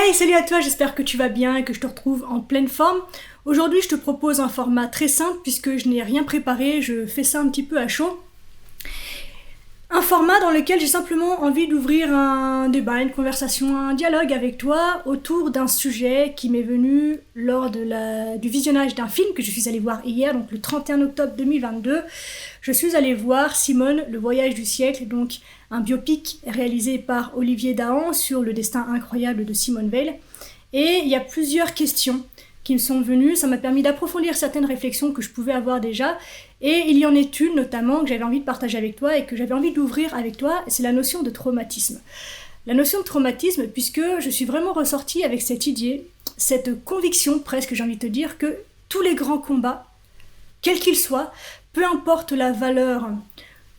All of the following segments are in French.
Hey, salut à toi, j'espère que tu vas bien et que je te retrouve en pleine forme. Aujourd'hui, je te propose un format très simple puisque je n'ai rien préparé, je fais ça un petit peu à chaud. Un format dans lequel j'ai simplement envie d'ouvrir un débat, une conversation, un dialogue avec toi autour d'un sujet qui m'est venu lors du visionnage d'un film que je suis allée voir hier, donc le 31 octobre 2022. Je suis allée voir Simone, le voyage du siècle, donc un biopic réalisé par Olivier Dahan sur le destin incroyable de Simone Veil. Et il y a plusieurs questions qui me sont venues, ça m'a permis d'approfondir certaines réflexions que je pouvais avoir déjà, et il y en est une notamment que j'avais envie de partager avec toi et que j'avais envie d'ouvrir avec toi, c'est la notion de traumatisme. La notion de traumatisme, puisque je suis vraiment ressortie avec cette idée, cette conviction presque, j'ai envie de te dire, que tous les grands combats, quels qu'ils soient, peu importe la valeur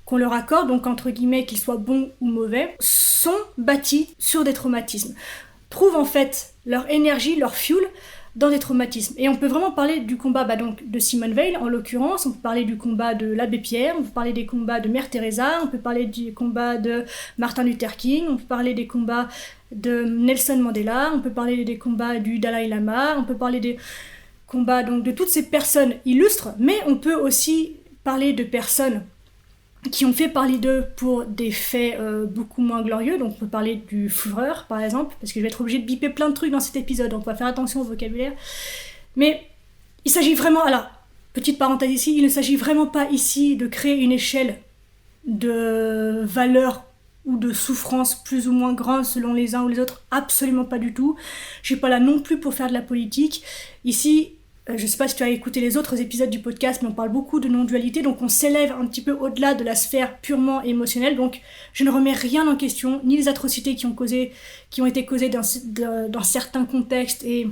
qu'on leur accorde, donc entre guillemets qu'ils soient bons ou mauvais, sont bâtis sur des traumatismes. Trouvent en fait leur énergie, leur fuel dans des traumatismes. Et on peut vraiment parler du combat donc, de Simone Veil, en l'occurrence, on peut parler du combat de l'abbé Pierre, on peut parler des combats de Mère Teresa, on peut parler du combat de Martin Luther King, on peut parler des combats de Nelson Mandela, on peut parler des combats du Dalai Lama, on peut parler des combats donc, de toutes ces personnes illustres, mais on peut aussi parler de personnes qui ont fait parler d'eux pour des faits beaucoup moins glorieux. Donc on peut parler du Führer par exemple, parce que je vais être obligée de biper plein de trucs dans cet épisode, donc on va faire attention au vocabulaire. Mais il s'agit vraiment, alors, petite parenthèse ici, il ne s'agit vraiment pas ici de créer une échelle de valeur ou de souffrance plus ou moins grande selon les uns ou les autres, absolument pas du tout. Je suis pas là non plus pour faire de la politique. Ici, je sais pas si tu as écouté les autres épisodes du podcast, mais on parle beaucoup de non-dualité, donc on s'élève un petit peu au-delà de la sphère purement émotionnelle, donc je ne remets rien en question, ni les atrocités qui ont été causées dans certains contextes, et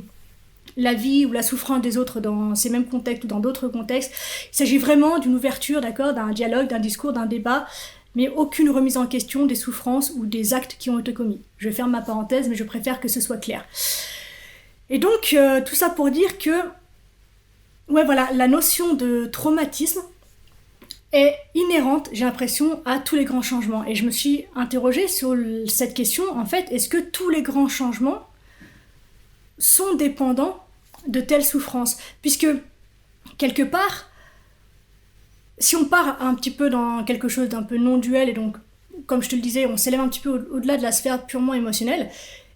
la vie ou la souffrance des autres dans ces mêmes contextes ou dans d'autres contextes. Il s'agit vraiment d'une ouverture, d'accord, d'un dialogue, d'un discours, d'un débat, mais aucune remise en question des souffrances ou des actes qui ont été commis. Je ferme ma parenthèse, mais je préfère que ce soit clair. Et donc, tout ça pour dire que ouais, voilà, la notion de traumatisme est inhérente, j'ai l'impression, à tous les grands changements. Et je me suis interrogée sur cette question, en fait, est-ce que tous les grands changements sont dépendants de telles souffrances ? Puisque, quelque part, si on part un petit peu dans quelque chose d'un peu non-duel, et donc, comme je te le disais, on s'élève un petit peu au-delà de la sphère purement émotionnelle,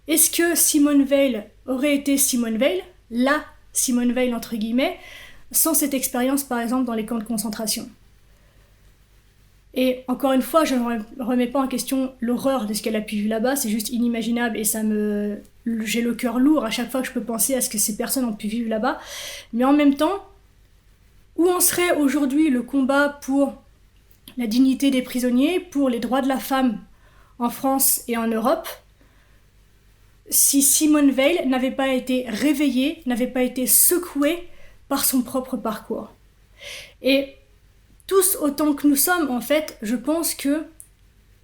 est-ce que Simone Veil aurait été Simone Veil, la Simone Veil entre guillemets, sans cette expérience par exemple dans les camps de concentration? Et encore une fois, je ne remets pas en question l'horreur de ce qu'elle a pu vivre là-bas, c'est juste inimaginable et j'ai le cœur lourd à chaque fois que je peux penser à ce que ces personnes ont pu vivre là-bas. Mais en même temps, où en serait aujourd'hui le combat pour la dignité des prisonniers, pour les droits de la femme en France et en Europe, si Simone Veil n'avait pas été réveillée, n'avait pas été secouée par son propre parcours. Et tous autant que nous sommes, en fait, je pense que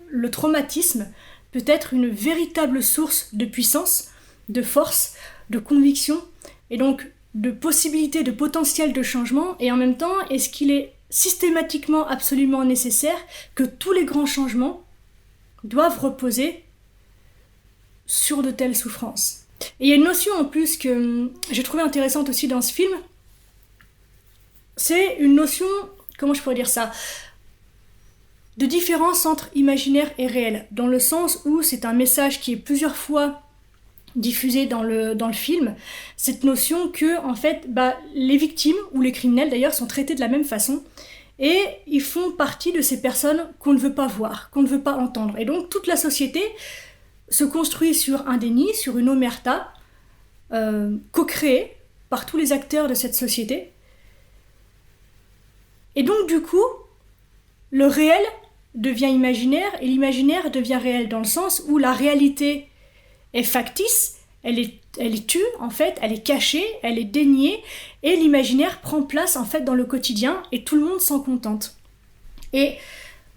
le traumatisme peut être une véritable source de puissance, de force, de conviction, et donc de possibilité, de potentiel de changement, et en même temps, est-ce qu'il est systématiquement absolument nécessaire que tous les grands changements doivent reposer sur de telles souffrances. Et il y a une notion en plus que j'ai trouvé intéressante aussi dans ce film, c'est une notion, comment je pourrais dire ça, de différence entre imaginaire et réel, dans le sens où c'est un message qui est plusieurs fois diffusé dans le film, cette notion que en fait, les victimes, ou les criminels d'ailleurs, sont traités de la même façon, et ils font partie de ces personnes qu'on ne veut pas voir, qu'on ne veut pas entendre. Et donc toute la société se construit sur un déni, sur une omerta, co-créée par tous les acteurs de cette société. Et donc du coup, le réel devient imaginaire et l'imaginaire devient réel, dans le sens où la réalité est factice, elle est tue en fait, elle est cachée, elle est déniée, et l'imaginaire prend place en fait dans le quotidien et tout le monde s'en contente. Et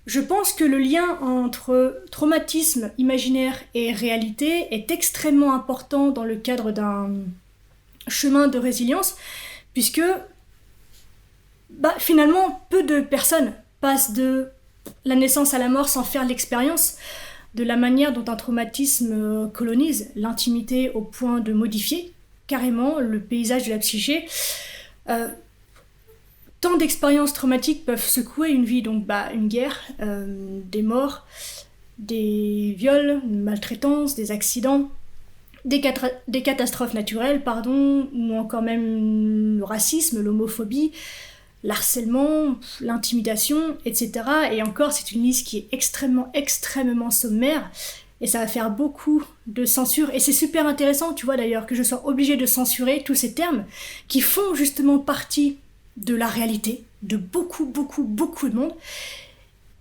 je pense que le lien entre traumatisme imaginaire et réalité est extrêmement important dans le cadre d'un chemin de résilience, puisque finalement peu de personnes passent de la naissance à la mort sans faire l'expérience. de la manière dont un traumatisme colonise l'intimité au point de modifier carrément le paysage de la psyché. Tant d'expériences traumatiques peuvent secouer une vie, donc une guerre, des morts, des viols, une maltraitance, des accidents, des catastrophes naturelles, ou encore même le racisme, l'homophobie, l'harcèlement, l'intimidation, etc. Et encore, c'est une liste qui est extrêmement sommaire, et ça va faire beaucoup de censure. Et c'est super intéressant, tu vois d'ailleurs, que je sois obligée de censurer tous ces termes qui font justement partie de la réalité de beaucoup de monde,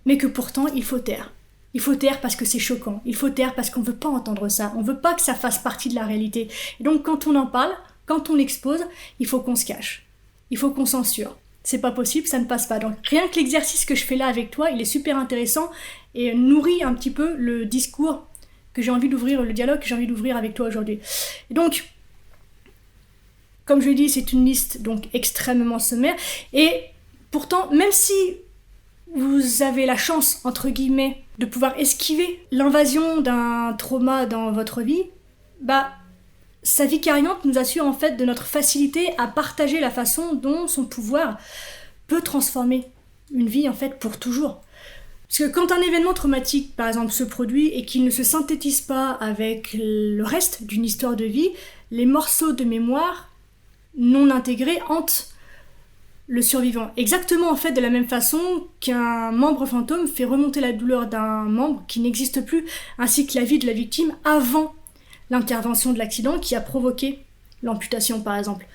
mais que pourtant il faut taire. Il faut taire parce que c'est choquant, il faut taire parce qu'on veut pas entendre ça, on veut pas que ça fasse partie de la réalité. Et donc quand on en parle, quand on l'expose, il faut qu'on se cache, il faut qu'on censure. C'est pas possible, ça ne passe pas. Donc rien que l'exercice que je fais là avec toi, il est super intéressant et nourrit un petit peu le discours que j'ai envie d'ouvrir, le dialogue que j'ai envie d'ouvrir avec toi aujourd'hui. Et donc, comme je l'ai dit, c'est une liste donc extrêmement sommaire. Et pourtant, même si vous avez la chance, entre guillemets, de pouvoir esquiver l'invasion d'un trauma dans votre vie, sa vicariante nous assure en fait de notre facilité à partager la façon dont son pouvoir peut transformer une vie en fait pour toujours. Parce que quand un événement traumatique, par exemple, se produit et qu'il ne se synthétise pas avec le reste d'une histoire de vie, les morceaux de mémoire non intégrés hantent le survivant. Exactement en fait de la même façon qu'un membre fantôme fait remonter la douleur d'un membre qui n'existe plus, ainsi que la vie de la victime avant l'intervention de l'accident qui a provoqué l'amputation par exemple.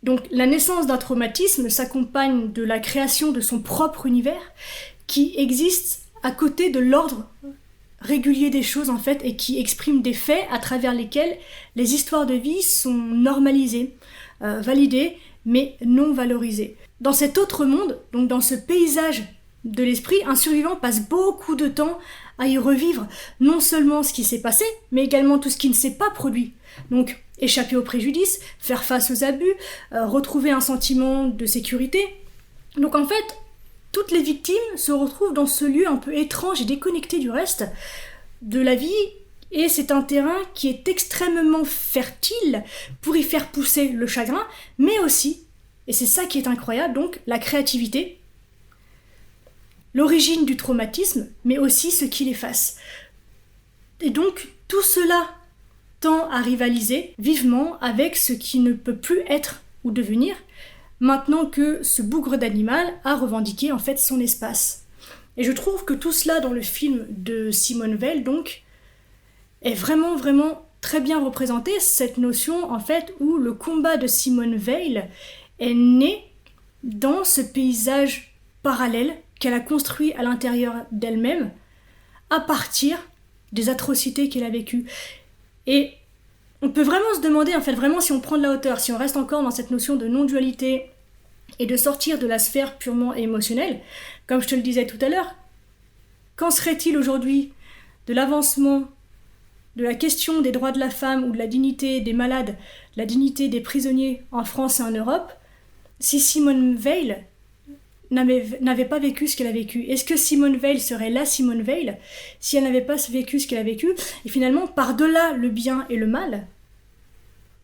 Donc la naissance d'un traumatisme s'accompagne de la création de son propre univers qui existe à côté de l'ordre régulier des choses en fait et qui exprime des faits à travers lesquels les histoires de vie sont normalisées, validées mais non valorisées. Dans cet autre monde, donc dans ce paysage de l'esprit, un survivant passe beaucoup de temps à y revivre non seulement ce qui s'est passé, mais également tout ce qui ne s'est pas produit. Donc échapper aux préjudices, faire face aux abus, retrouver un sentiment de sécurité. Donc en fait, toutes les victimes se retrouvent dans ce lieu un peu étrange et déconnecté du reste de la vie, et c'est un terrain qui est extrêmement fertile pour y faire pousser le chagrin, mais aussi, et c'est ça qui est incroyable, donc la créativité, l'origine du traumatisme, mais aussi ce qui l'efface. Et donc tout cela tend à rivaliser vivement avec ce qui ne peut plus être ou devenir, maintenant que ce bougre d'animal a revendiqué en fait son espace. Et je trouve que tout cela dans le film de Simone Weil donc est vraiment très bien représenté, cette notion en fait où le combat de Simone Weil est né dans ce paysage parallèle qu'elle a construit à l'intérieur d'elle-même à partir des atrocités qu'elle a vécues. Et on peut vraiment se demander, en fait, vraiment si on prend de la hauteur, si on reste encore dans cette notion de non-dualité et de sortir de la sphère purement émotionnelle, comme je te le disais tout à l'heure, qu'en serait-il aujourd'hui de l'avancement de la question des droits de la femme ou de la dignité des malades, la dignité des prisonniers en France et en Europe, si Simone Weil n'avait pas vécu ce qu'elle a vécu? Est-ce que Simone Weil serait la Simone Weil si elle n'avait pas vécu ce qu'elle a vécu? Et finalement, par-delà le bien et le mal,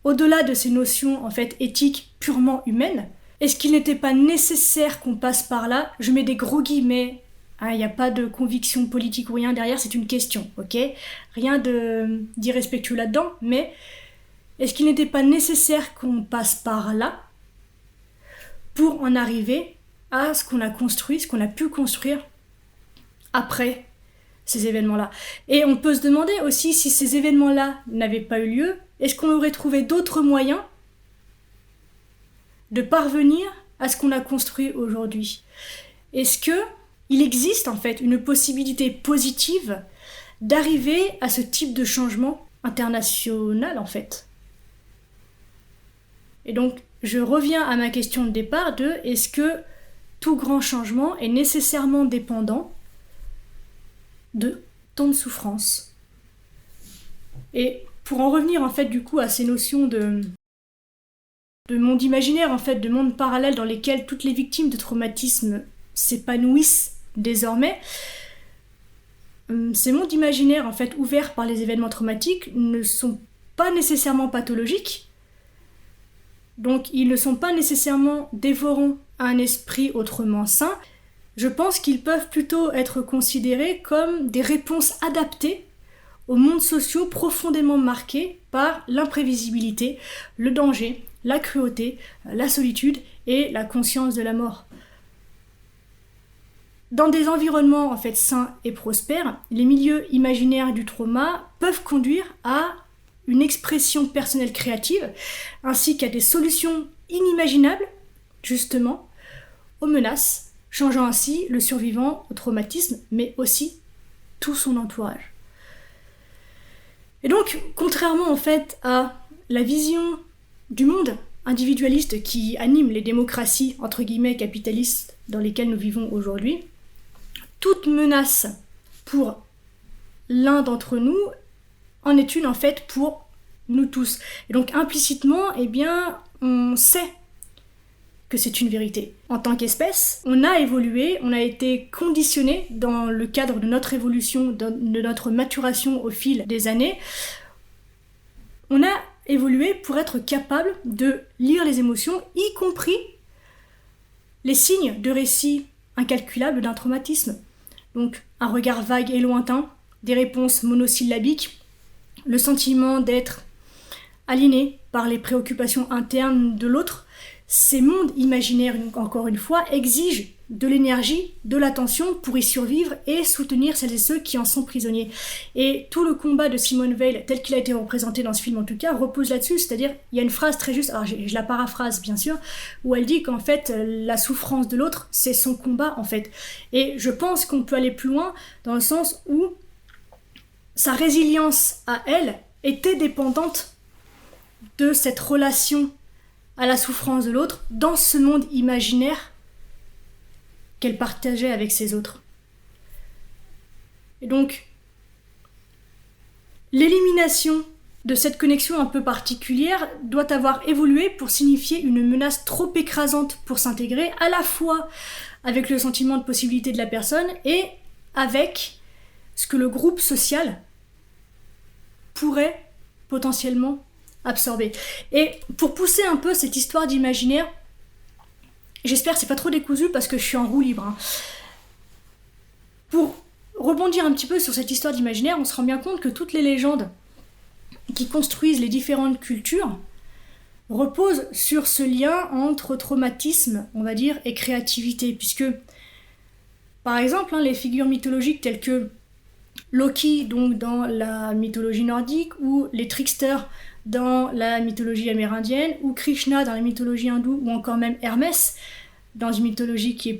au-delà de ces notions en fait éthiques purement humaines, est-ce qu'il n'était pas nécessaire qu'on passe par là? Je mets des gros guillemets, il n'y a pas de conviction politique ou rien derrière, c'est une question, ok? Rien d'irrespectueux là-dedans, mais est-ce qu'il n'était pas nécessaire qu'on passe par là pour en arriver à ce qu'on a construit, ce qu'on a pu construire après ces événements-là? Et on peut se demander aussi si ces événements-là n'avaient pas eu lieu, est-ce qu'on aurait trouvé d'autres moyens de parvenir à ce qu'on a construit aujourd'hui? Est-ce qu'il existe en fait une possibilité positive d'arriver à ce type de changement international en fait? Et donc je reviens à ma question de départ de est-ce que tout grand changement est nécessairement dépendant de tant de souffrance? Et pour en revenir en fait du coup à ces notions de monde imaginaire, en fait, de monde parallèle dans lesquels toutes les victimes de traumatisme s'épanouissent désormais, ces mondes imaginaires en fait ouverts par les événements traumatiques ne sont pas nécessairement pathologiques, donc ils ne sont pas nécessairement dévorants à un esprit autrement sain. Je pense qu'ils peuvent plutôt être considérés comme des réponses adaptées aux mondes sociaux profondément marqués par l'imprévisibilité, le danger, la cruauté, la solitude et la conscience de la mort. Dans des environnements en fait sains et prospères, les milieux imaginaires du trauma peuvent conduire à une expression personnelle créative, ainsi qu'à des solutions inimaginables, justement, aux menaces, changeant ainsi le survivant au traumatisme, mais aussi tout son entourage. Et donc, contrairement en fait à la vision du monde individualiste qui anime les démocraties entre guillemets capitalistes dans lesquelles nous vivons aujourd'hui, toute menace pour l'un d'entre nous en est une en fait pour nous tous. Et donc implicitement, eh bien, on sait que c'est une vérité. En tant qu'espèce, on a évolué, on a été conditionné dans le cadre de notre évolution, de notre maturation au fil des années. On a évolué pour être capable de lire les émotions, y compris les signes de récit incalculables d'un traumatisme. Donc un regard vague et lointain, des réponses monosyllabiques, le sentiment d'être aliéné par les préoccupations internes de l'autre. Ces mondes imaginaires, encore une fois, exigent de l'énergie, de l'attention pour y survivre et soutenir celles et ceux qui en sont prisonniers. Et tout le combat de Simone Weil, tel qu'il a été représenté dans ce film en tout cas, repose là-dessus, c'est-à-dire, il y a une phrase très juste, alors je la paraphrase bien sûr, où elle dit qu'en fait, la souffrance de l'autre, c'est son combat en fait. Et je pense qu'on peut aller plus loin dans le sens où sa résilience à elle était dépendante de cette relation à la souffrance de l'autre dans ce monde imaginaire qu'elle partageait avec ses autres. Et donc, l'élimination de cette connexion un peu particulière doit avoir évolué pour signifier une menace trop écrasante pour s'intégrer, à la fois avec le sentiment de possibilité de la personne et avec ce que le groupe social pourrait potentiellement absorber. Et pour pousser un peu cette histoire d'imaginaire, j'espère que c'est pas trop décousu parce que je suis en roue libre. Pour rebondir un petit peu sur cette histoire d'imaginaire, on se rend bien compte que toutes les légendes qui construisent les différentes cultures reposent sur ce lien entre traumatisme, on va dire, et créativité, puisque, par exemple, les figures mythologiques telles que Loki, donc dans la mythologie nordique, ou les tricksters dans la mythologie amérindienne, ou Krishna dans la mythologie hindoue, ou encore même Hermès dans une mythologie qui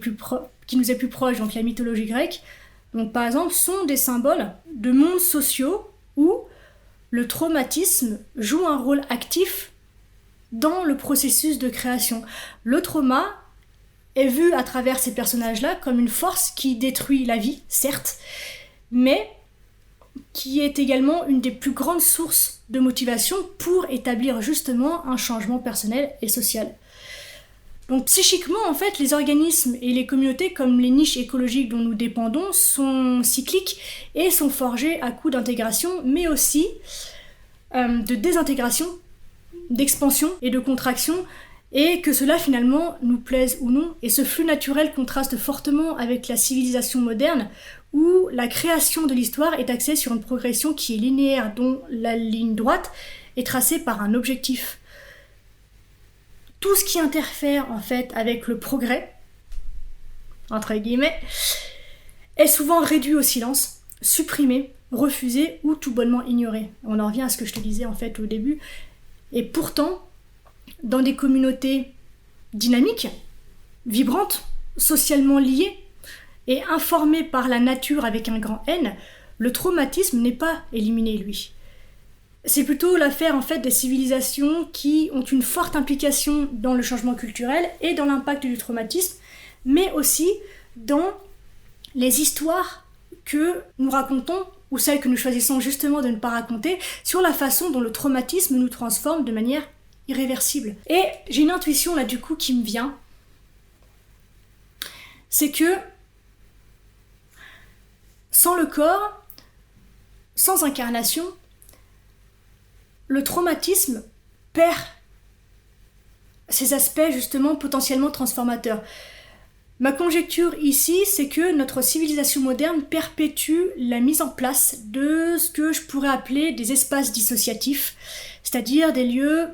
nous est plus proche, donc la mythologie grecque, donc par exemple, sont des symboles de mondes sociaux où le traumatisme joue un rôle actif dans le processus de création. Le trauma est vu à travers ces personnages-là comme une force qui détruit la vie, certes, mais qui est également une des plus grandes sources de motivation pour établir justement un changement personnel et social. Donc psychiquement, en fait, les organismes et les communautés comme les niches écologiques dont nous dépendons sont cycliques et sont forgés à coup d'intégration, mais aussi de désintégration, d'expansion et de contraction, et que cela finalement nous plaise ou non. Et ce flux naturel contraste fortement avec la civilisation moderne, où la création de l'histoire est axée sur une progression qui est linéaire, dont la ligne droite est tracée par un objectif. Tout ce qui interfère en fait avec le progrès, entre guillemets, est souvent réduit au silence, supprimé, refusé ou tout bonnement ignoré. On en revient à ce que je te disais en fait au début. Et pourtant, dans des communautés dynamiques, vibrantes, socialement liées et informées par la nature avec un grand N, le traumatisme n'est pas éliminé, lui. C'est plutôt l'affaire en fait des civilisations qui ont une forte implication dans le changement culturel et dans l'impact du traumatisme, mais aussi dans les histoires que nous racontons ou celles que nous choisissons justement de ne pas raconter sur la façon dont le traumatisme nous transforme de manière irréversible. Et j'ai une intuition là du coup qui me vient, c'est que Sans le corps, sans incarnation, le traumatisme perd ces aspects justement potentiellement transformateurs. Ma conjecture ici, c'est que notre civilisation moderne perpétue la mise en place de ce que je pourrais appeler des espaces dissociatifs, c'est-à-dire des lieux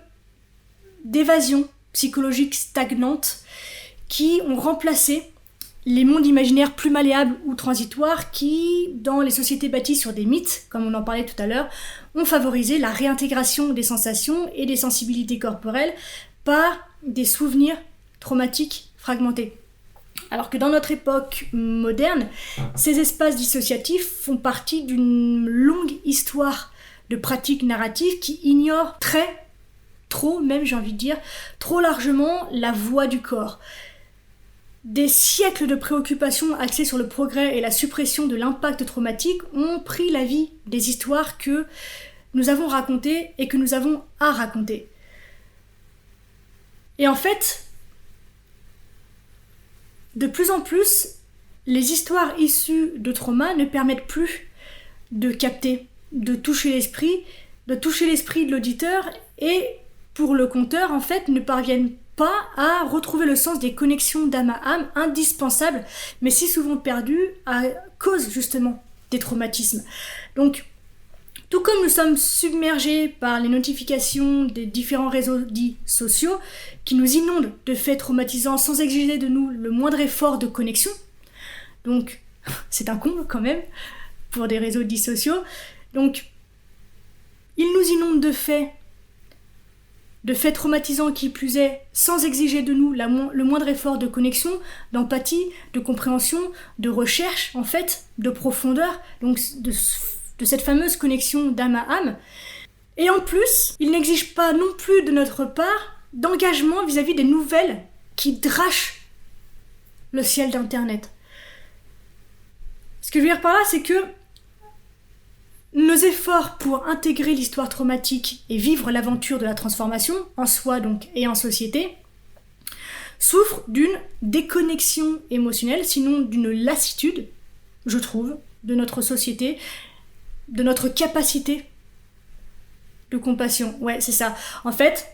d'évasion psychologique stagnante qui ont remplacé les mondes imaginaires plus malléables ou transitoires qui, dans les sociétés bâties sur des mythes, comme on en parlait tout à l'heure, ont favorisé la réintégration des sensations et des sensibilités corporelles par des souvenirs traumatiques fragmentés. Alors que dans notre époque moderne, ces espaces dissociatifs font partie d'une longue histoire de pratiques narratives qui ignorent trop même j'ai envie de dire, trop largement la voix du corps. Des siècles de préoccupations axées sur le progrès et la suppression de l'impact traumatique ont pris la vie des histoires que nous avons racontées et que nous avons à raconter. Et en fait, de plus en plus, les histoires issues de trauma ne permettent plus de capter, de toucher l'esprit de l'auditeur et, pour le conteur, en fait, ne parviennent pas à retrouver le sens des connexions d'âme à âme indispensables, mais si souvent perdues à cause justement des traumatismes. Donc, tout comme nous sommes submergés par les notifications des différents réseaux dits sociaux qui nous inondent de faits traumatisants sans exiger de nous le moindre effort de connexion, donc c'est un comble quand même pour des réseaux dits sociaux, donc ils nous inondent de faits traumatisants qui plus est, sans exiger de nous le moindre effort de connexion, d'empathie, de compréhension, de recherche en fait, de profondeur, donc de cette fameuse connexion d'âme à âme. Et en plus, il n'exige pas non plus de notre part d'engagement vis-à-vis des nouvelles qui drachent le ciel d'Internet. Ce que je veux dire par là, c'est que nos efforts pour intégrer l'histoire traumatique et vivre l'aventure de la transformation, en soi donc et en société, souffrent d'une déconnexion émotionnelle, sinon d'une lassitude, je trouve, de notre société, de notre capacité de compassion. Ouais, c'est ça. En fait,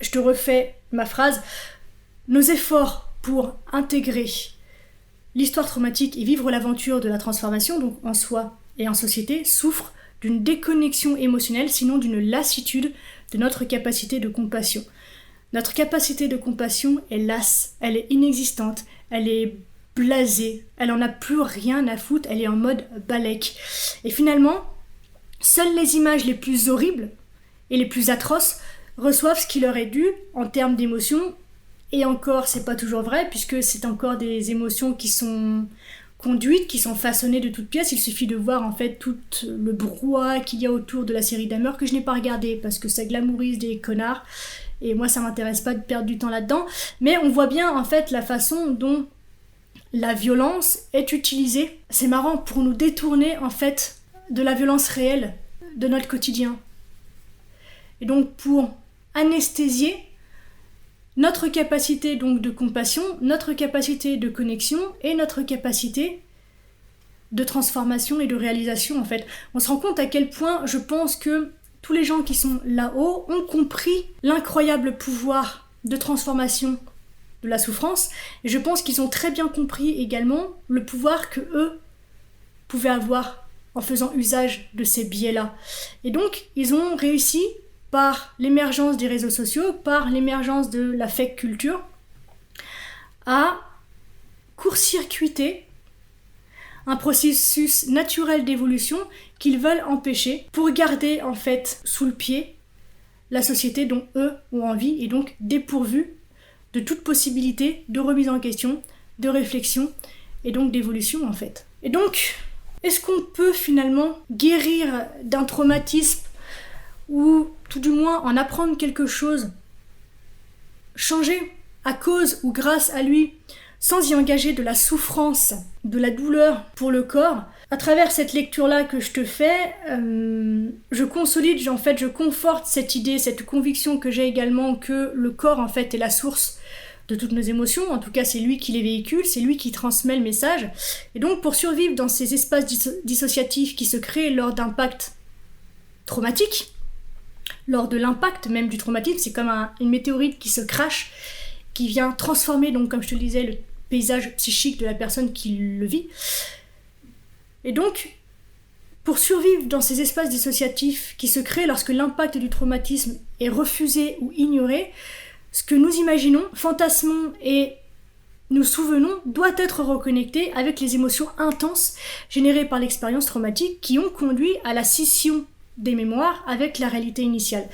je te refais ma phrase. Nos efforts pour intégrer l'histoire traumatique et vivre l'aventure de la transformation, donc en soi et en société, souffrent d'une déconnexion émotionnelle, sinon d'une lassitude de notre capacité de compassion. Notre capacité de compassion est lasse, elle est inexistante, elle est blasée, elle en a plus rien à foutre, elle est en mode balèque. Et finalement, seules les images les plus horribles et les plus atroces reçoivent ce qui leur est dû en termes d'émotions, et encore, c'est pas toujours vrai, puisque c'est encore des émotions qui sont conduites, qui sont façonnées de toutes pièces. Il suffit de voir en fait tout le brouhaha qu'il y a autour de la série Dahmer, que je n'ai pas regardé parce que ça glamourise des connards, et moi ça m'intéresse pas de perdre du temps là-dedans, mais on voit bien en fait la façon dont la violence est utilisée, c'est marrant, pour nous détourner en fait de la violence réelle de notre quotidien. Et donc pour anesthésier notre capacité donc de compassion, notre capacité de connexion et notre capacité de transformation et de réalisation en fait. On se rend compte à quel point je pense que tous les gens qui sont là-haut ont compris l'incroyable pouvoir de transformation de la souffrance, et je pense qu'ils ont très bien compris également le pouvoir que eux pouvaient avoir en faisant usage de ces biais-là. Et donc, ils ont réussi, par l'émergence des réseaux sociaux, par l'émergence de la fake culture, à court-circuiter un processus naturel d'évolution qu'ils veulent empêcher pour garder en fait sous le pied la société dont eux ont envie, et donc dépourvus de toute possibilité de remise en question, de réflexion et donc d'évolution en fait. Et donc, est-ce qu'on peut finalement guérir d'un traumatisme ou tout du moins en apprendre quelque chose, changer à cause ou grâce à lui, sans y engager de la souffrance, de la douleur pour le corps? À travers cette lecture-là que je te fais, je consolide, je conforte cette idée, cette conviction que j'ai également que le corps en fait est la source de toutes nos émotions, en tout cas c'est lui qui les véhicule, c'est lui qui transmet le message. Et donc pour survivre dans ces espaces dissociatifs qui se créent lors d'impacts traumatiques, lors de l'impact même du traumatisme, c'est comme une météorite qui se crache, qui vient transformer, donc comme je te le disais, le paysage psychique de la personne qui le vit. Et donc, pour survivre dans ces espaces dissociatifs qui se créent lorsque l'impact du traumatisme est refusé ou ignoré, ce que nous imaginons, fantasmons et nous souvenons doit être reconnecté avec les émotions intenses générées par l'expérience traumatique qui ont conduit à la scission des mémoires avec la réalité initiale.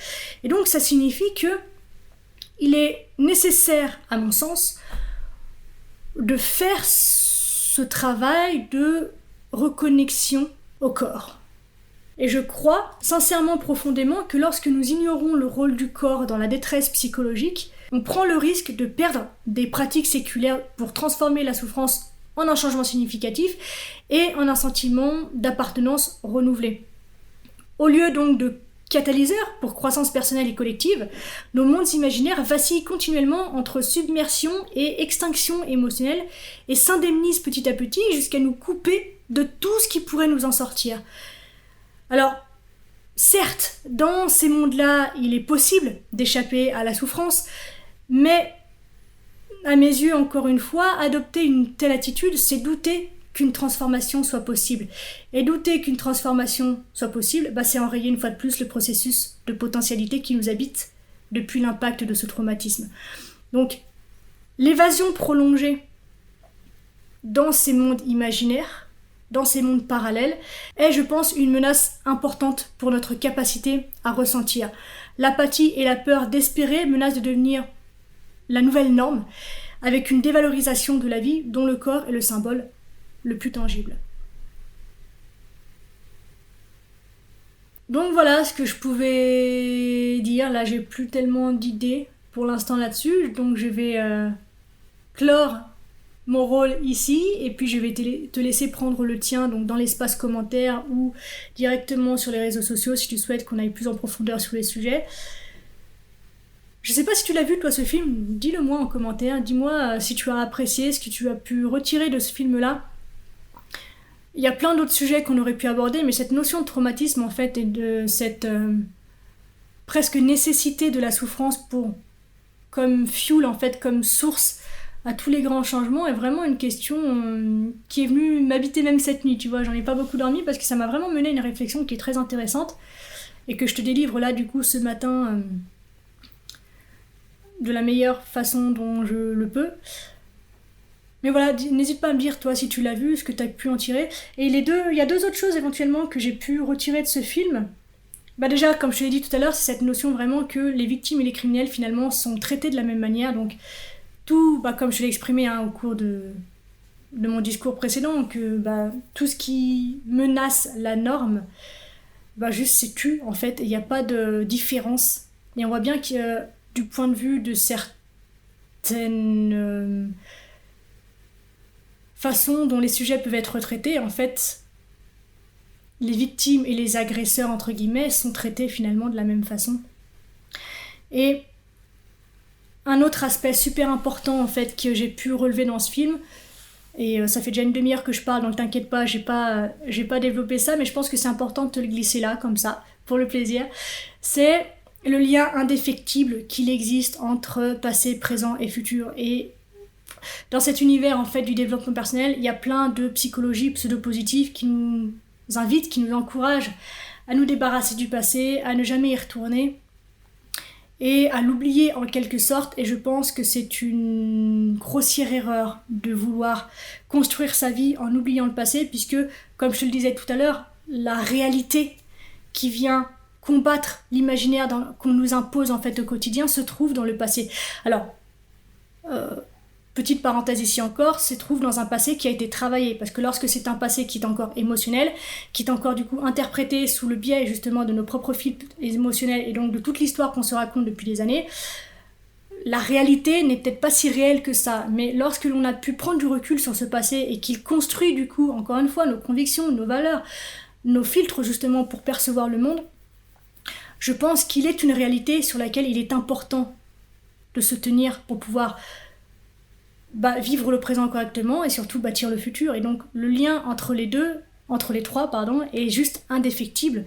Et donc ça signifie que il est nécessaire, à mon sens, de faire ce travail de reconnexion au corps. Et je crois sincèrement profondément que lorsque nous ignorons le rôle du corps dans la détresse psychologique, on prend le risque de perdre des pratiques séculaires pour transformer la souffrance en un changement significatif et en un sentiment d'appartenance renouvelé. Au lieu donc de catalyseurs pour croissance personnelle et collective, nos mondes imaginaires vacillent continuellement entre submersion et extinction émotionnelle et s'indemnisent petit à petit jusqu'à nous couper de tout ce qui pourrait nous en sortir. Alors, certes, dans ces mondes-là, il est possible d'échapper à la souffrance, mais à mes yeux, encore une fois, adopter une telle attitude, c'est douter qu'une transformation soit possible. Et douter qu'une transformation soit possible, c'est enrayer une fois de plus le processus de potentialité qui nous habite depuis l'impact de ce traumatisme. Donc, l'évasion prolongée dans ces mondes imaginaires, dans ces mondes parallèles, est, je pense, une menace importante pour notre capacité à ressentir. L'apathie et la peur d'espérer menacent de devenir la nouvelle norme, avec une dévalorisation de la vie dont le corps est le symbole le plus tangible. Donc voilà ce que je pouvais dire. Là, j'ai plus tellement d'idées pour l'instant là-dessus, donc je vais clore mon rôle ici, et puis je vais te laisser prendre le tien, donc dans l'espace commentaire ou directement sur les réseaux sociaux si tu souhaites qu'on aille plus en profondeur sur les sujets. Je sais pas si tu l'as vu toi ce film, dis-le moi en commentaire, dis-moi si tu as apprécié ce que tu as pu retirer de ce film-là. Il y a plein d'autres sujets qu'on aurait pu aborder, mais cette notion de traumatisme en fait et de cette presque nécessité de la souffrance comme fuel en fait, comme source à tous les grands changements est vraiment une question qui est venue m'habiter même cette nuit, tu vois. J'en ai pas beaucoup dormi parce que ça m'a vraiment mené à une réflexion qui est très intéressante et que je te délivre là du coup ce matin de la meilleure façon dont je le peux. Mais voilà, n'hésite pas à me dire toi si tu l'as vu, ce que tu as pu en tirer. Et il y a deux autres choses éventuellement que j'ai pu retirer de ce film. Déjà, comme je te l'ai dit tout à l'heure, c'est cette notion vraiment que les victimes et les criminels finalement sont traités de la même manière. Donc tout, comme je te l'ai exprimé au cours de mon discours précédent, que tout ce qui menace la norme, juste c'est tu en fait, il n'y a pas de différence. Et on voit bien que du point de vue de certaines façons dont les sujets peuvent être traités, en fait, les victimes et les agresseurs, entre guillemets, sont traités finalement de la même façon. Et un autre aspect super important, en fait, que j'ai pu relever dans ce film, et ça fait déjà une demi-heure que je parle, donc t'inquiète pas, j'ai pas développé ça, mais je pense que c'est important de te le glisser là, comme ça, pour le plaisir, c'est le lien indéfectible qu'il existe entre passé, présent et futur. Et dans cet univers en fait du développement personnel, il y a plein de psychologie pseudo-positive qui nous invite, qui nous encourage à nous débarrasser du passé, à ne jamais y retourner et à l'oublier en quelque sorte. Et je pense que c'est une grossière erreur de vouloir construire sa vie en oubliant le passé, puisque, comme je te le disais tout à l'heure, la réalité qui vient combattre l'imaginaire qu'on nous impose en fait au quotidien se trouve dans le passé. Alors, petite parenthèse ici encore, se trouve dans un passé qui a été travaillé, parce que lorsque c'est un passé qui est encore émotionnel, qui est encore du coup interprété sous le biais justement de nos propres filtres émotionnels et donc de toute l'histoire qu'on se raconte depuis des années, la réalité n'est peut-être pas si réelle que ça, mais lorsque l'on a pu prendre du recul sur ce passé et qu'il construit du coup, encore une fois, nos convictions, nos valeurs, nos filtres justement pour percevoir le monde, je pense qu'il est une réalité sur laquelle il est important de se tenir pour pouvoir vivre le présent correctement et surtout bâtir le futur. Et donc le lien entre les trois, est juste indéfectible.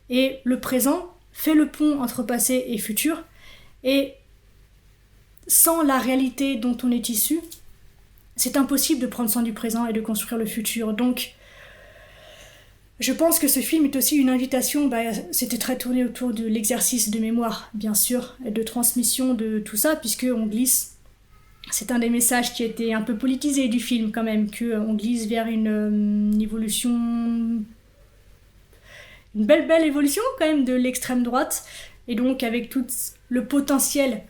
Et le présent fait le pont entre passé et futur. Et sans la réalité dont on est issu, c'est impossible de prendre soin du présent et de construire le futur. Donc, je pense que ce film est aussi une invitation, c'était très tourné autour de l'exercice de mémoire, bien sûr, et de transmission de tout ça, puisqu'on glisse, c'est un des messages qui a été un peu politisé du film quand même, qu'on glisse vers une évolution, une belle évolution quand même de l'extrême droite, et donc avec tout le potentiel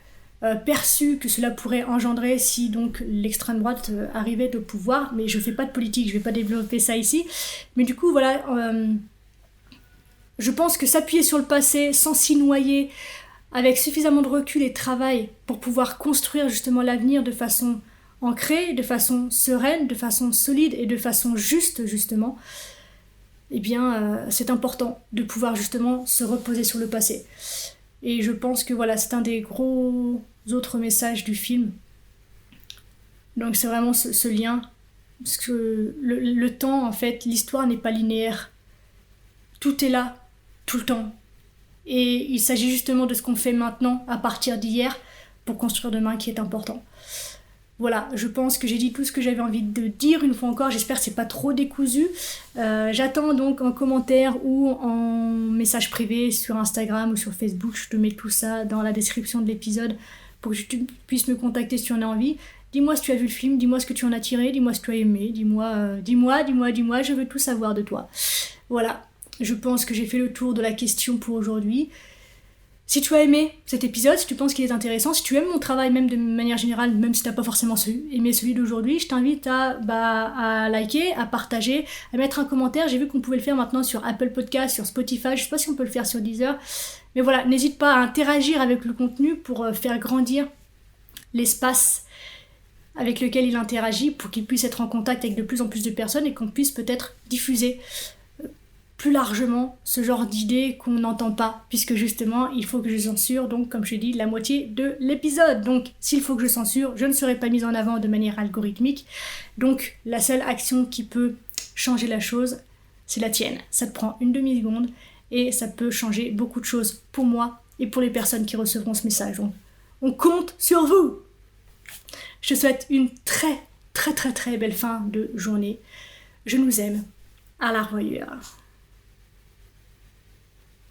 perçu que cela pourrait engendrer si donc l'extrême droite arrivait au pouvoir, mais je fais pas de politique, je vais pas développer ça ici, mais du coup voilà, je pense que s'appuyer sur le passé sans s'y noyer, avec suffisamment de recul et de travail pour pouvoir construire justement l'avenir de façon ancrée, de façon sereine, de façon solide et de façon juste justement, eh bien c'est important de pouvoir justement se reposer sur le passé. Et je pense que voilà, c'est un des gros autres messages du film. Donc c'est vraiment ce lien. Parce que le temps, en fait, l'histoire n'est pas linéaire. Tout est là, tout le temps. Et il s'agit justement de ce qu'on fait maintenant, à partir d'hier, pour construire demain qui est important. Voilà, je pense que j'ai dit tout ce que j'avais envie de dire une fois encore. J'espère que c'est pas trop décousu. J'attends donc en commentaire ou en message privé sur Instagram ou sur Facebook. Je te mets tout ça dans la description de l'épisode pour que tu puisses me contacter si tu en as envie. Dis-moi si tu as vu le film, dis-moi ce que tu en as tiré, dis-moi ce que tu as aimé, dis-moi, je veux tout savoir de toi. Voilà, je pense que j'ai fait le tour de la question pour aujourd'hui. Si tu as aimé cet épisode, si tu penses qu'il est intéressant, si tu aimes mon travail même de manière générale, même si tu n'as pas forcément aimé celui d'aujourd'hui, je t'invite à liker, à partager, à mettre un commentaire. J'ai vu qu'on pouvait le faire maintenant sur Apple Podcast, sur Spotify, je sais pas si on peut le faire sur Deezer. Mais voilà, n'hésite pas à interagir avec le contenu pour faire grandir l'espace avec lequel il interagit, pour qu'il puisse être en contact avec de plus en plus de personnes et qu'on puisse peut-être diffuser plus largement ce genre d'idées qu'on n'entend pas, puisque justement il faut que je censure, donc comme je dis, la moitié de l'épisode. Donc s'il faut que je censure, je ne serai pas mise en avant de manière algorithmique. Donc la seule action qui peut changer la chose, c'est la tienne. Ça te prend une demi-seconde et ça peut changer beaucoup de choses pour moi et pour les personnes qui recevront ce message. Donc, on compte sur vous. Je te souhaite une très très très très belle fin de journée. Je nous aime. À la revoyure.